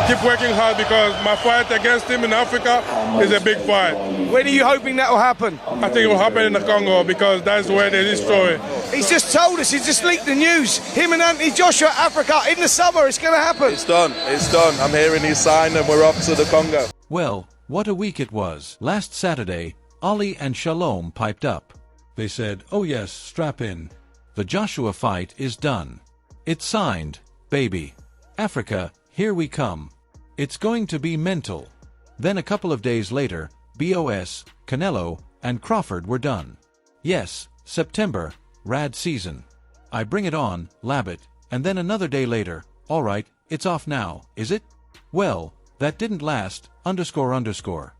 keep working hard because my fight against him in Africa is a big fight. When are you hoping that will happen? I think it will happen in the Congo because that's where they destroy. He's just told us, he's just leaked the news. Him and Anthony Joshua, Africa, in the summer, it's going to happen. It's done, it's done. I'm hearing he's signed and we're off to the Congo. Well, what a week it was. Last Saturday, Ali and Shalom piped up. They said, oh yes, strap in. The Joshua fight is done. It's signed, baby. Africa, here we come. It's going to be mental. Then a couple of days later, BOS, Canelo, and Crawford were done. Yes, September, rad season. I bring it on, lab it, and then another day later, alright, it's off now, is it? Well, that didn't last, __.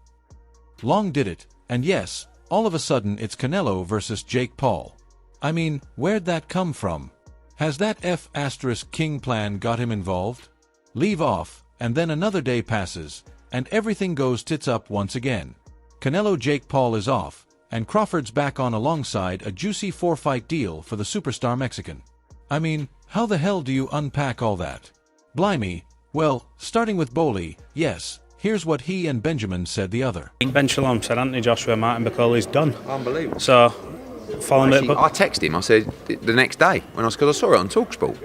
Long did it, and yes, all of a sudden it's Canelo versus Jake Paul. I mean, where'd that come from? Has that F***King plan got him involved? Leave off, and then another day passes, and everything goes tits up once again. Canelo Jake Paul is off, and Crawford's back on alongside a juicy 4-fight deal for the superstar Mexican. I mean, how the hell do you unpack all that? Blimey, well, starting with Bowley, yes, here's what he and Benjamin said the other. Ben Shalom said Anthony Joshua, Martin Bakoli's done. Unbelievable. So, following it. I texted him, I said, the next day, because I saw it on TalkSport.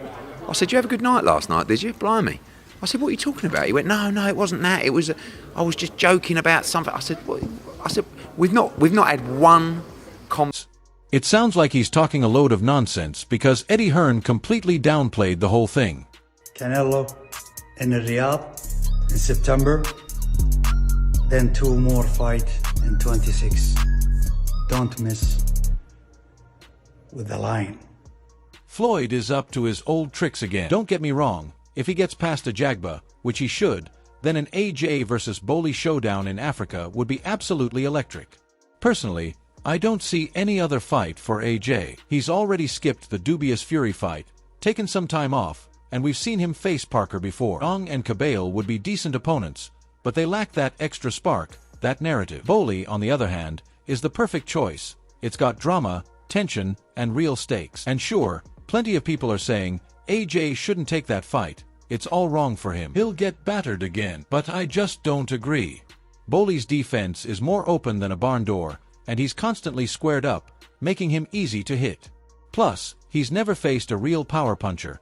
I said, you have a good night last night, did you? Blimey. I said, what are you talking about? He went, no, it wasn't that. It was, I was just joking about something. I said, what? I said, we've not had one It sounds like he's talking a load of nonsense because Eddie Hearn completely downplayed the whole thing. Canelo in Riyadh in September, then 2 more fights in 26. Don't miss with the line. Floyd is up to his old tricks again. Don't get me wrong, if he gets past a Jagba, which he should, then an AJ versus Bowley showdown in Africa would be absolutely electric. Personally, I don't see any other fight for AJ. He's already skipped the dubious Fury fight, taken some time off, and we've seen him face Parker before. Ong and Cabale would be decent opponents, but they lack that extra spark, that narrative. Bowley, on the other hand, is the perfect choice. It's got drama, tension, and real stakes. And sure, plenty of people are saying, AJ shouldn't take that fight. It's all wrong for him. He'll get battered again. But I just don't agree. Bowley's defense is more open than a barn door, and he's constantly squared up, making him easy to hit. Plus, he's never faced a real power puncher.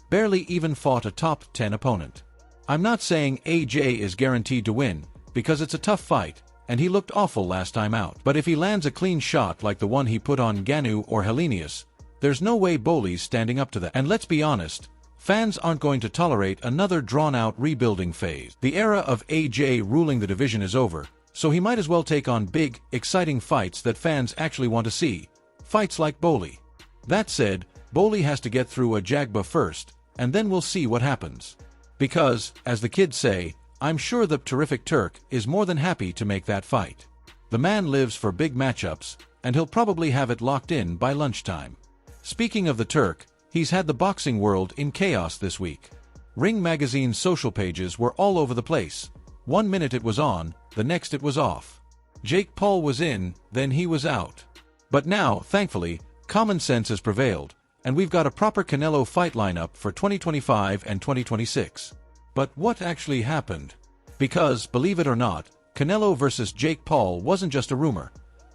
Barely even fought a top 10 opponent. I'm not saying AJ is guaranteed to win, because it's a tough fight, and he looked awful last time out. But if he lands a clean shot like the one he put on Ganu or Helenius, there's no way Bowley's standing up to that. And let's be honest, fans aren't going to tolerate another drawn-out rebuilding phase. The era of AJ ruling the division is over, so he might as well take on big, exciting fights that fans actually want to see. Fights like Bowley. That said, Bowley has to get through a Jagba first, and then we'll see what happens. Because, as the kids say, I'm sure the terrific Turk is more than happy to make that fight. The man lives for big matchups, and he'll probably have it locked in by lunchtime. Speaking of the Turk, he's had the boxing world in chaos this week. Ring Magazine's social pages were all over the place. One minute it was on, the next it was off. Jake Paul was in, then he was out. But now, thankfully, common sense has prevailed, and we've got a proper Canelo fight lineup for 2025 and 2026. But what actually happened? Because, believe it or not, Canelo versus Jake Paul wasn't just a rumor.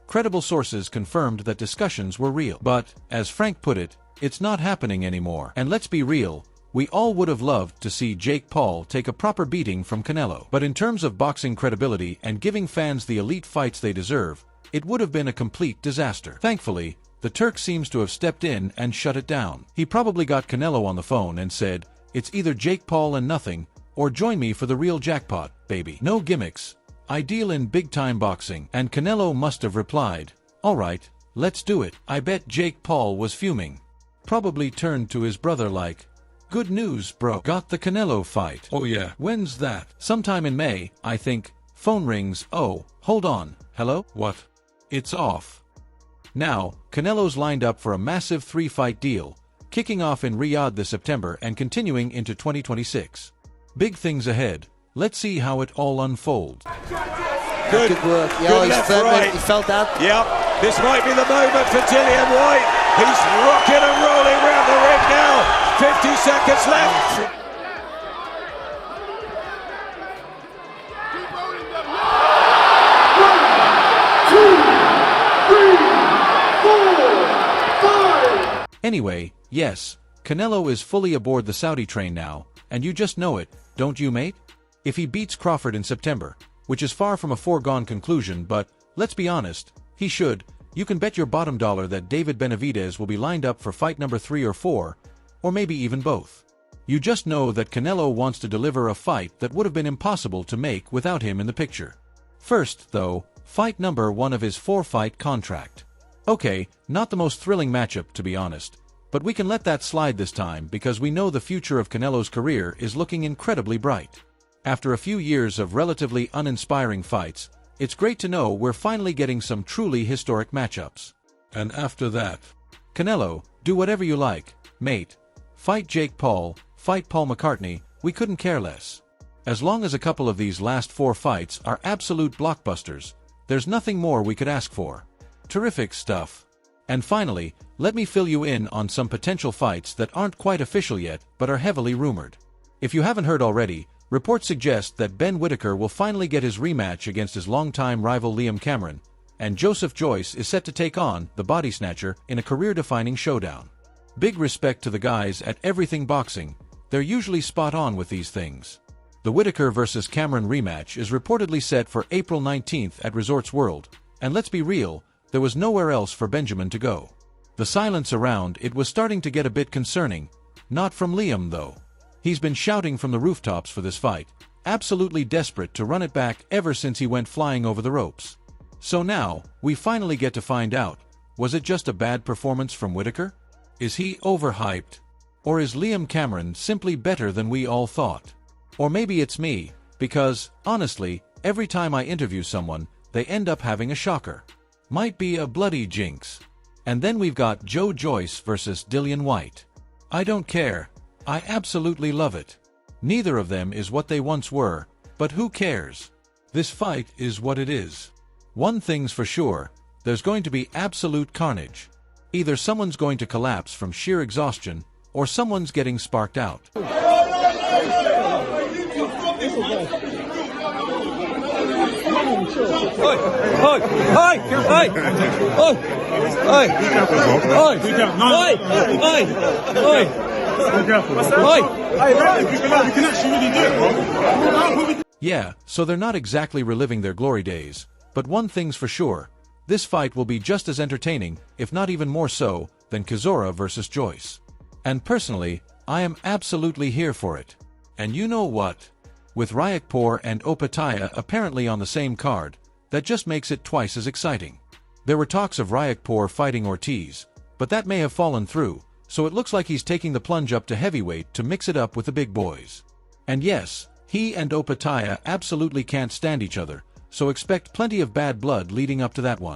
Credible sources confirmed that discussions were real. But, as Frank put it, it's not happening anymore. And let's be real, we all would have loved to see Jake Paul take a proper beating from Canelo. But in terms of boxing credibility and giving fans the elite fights they deserve, it would have been a complete disaster. Thankfully, the Turk seems to have stepped in and shut it down. He probably got Canelo on the phone and said, it's either Jake Paul and nothing, or join me for the real jackpot, baby. No gimmicks. I deal in big-time boxing. And Canelo must have replied, alright, let's do it. I bet Jake Paul was fuming. Probably turned to his brother like, good news, bro. Got the Canelo fight. Oh yeah. When's that? Sometime in May, I think. Phone rings. Oh, hold on. Hello? What? It's off. Now, Canelo's lined up for a massive 3-fight deal, kicking off in Riyadh this September and continuing into 2026. Big things ahead. Let's see how it all unfolds. Good work. Yeah, he felt that. Yep, this might be the moment for Dillian White. He's rocking and rolling round the ring now. 50 seconds left. Anyway, yes, Canelo is fully aboard the Saudi train now, and you just know it, don't you, mate? If he beats Crawford in September, which is far from a foregone conclusion, but, let's be honest, he should, you can bet your bottom dollar that David Benavidez will be lined up for fight number 3 or 4, or maybe even both. You just know that Canelo wants to deliver a fight that would have been impossible to make without him in the picture. First, though, fight number 1 of his 4-fight contract. Okay, not the most thrilling matchup, to be honest, but we can let that slide this time because we know the future of Canelo's career is looking incredibly bright. After a few years of relatively uninspiring fights, it's great to know we're finally getting some truly historic matchups. And after that, Canelo, do whatever you like, mate. Fight Jake Paul, fight Paul McCartney, we couldn't care less. As long as a couple of these last 4 fights are absolute blockbusters, there's nothing more we could ask for. Terrific stuff. And finally, let me fill you in on some potential fights that aren't quite official yet but are heavily rumored. If you haven't heard already, reports suggest that Ben Whittaker will finally get his rematch against his longtime rival Liam Cameron, and Joseph Joyce is set to take on the Body Snatcher in a career-defining showdown. Big respect to the guys at Everything Boxing, they're usually spot on with these things. The Whittaker vs. Cameron rematch is reportedly set for April 19th at Resorts World, and let's be real, there was nowhere else for Benjamin to go. The silence around it was starting to get a bit concerning, not from Liam though. He's been shouting from the rooftops for this fight, absolutely desperate to run it back ever since he went flying over the ropes. So now, we finally get to find out, was it just a bad performance from Whittaker? Is he overhyped? Or is Liam Cameron simply better than we all thought? Or maybe it's me, because, honestly, every time I interview someone, they end up having a shocker. Might be a bloody jinx. And then we've got Joe Joyce versus Dillian Whyte. I don't care. I absolutely love it. Neither of them is what they once were, but who cares? This fight is what it is. One thing's for sure, there's going to be absolute carnage. Either someone's going to collapse from sheer exhaustion, or someone's getting sparked out. Yeah, so they're not exactly reliving their glory days, but one thing's for sure, this fight will be just as entertaining, if not even more so, than Chisora versus Joyce. And personally, I am absolutely here for it. And you know what? With Ryakpour and Opataya apparently on the same card, that just makes it twice as exciting. There were talks of Ryakpour fighting Ortiz, but that may have fallen through, so it looks like he's taking the plunge up to heavyweight to mix it up with the big boys. And yes, he and Opataya absolutely can't stand each other, so expect plenty of bad blood leading up to that one.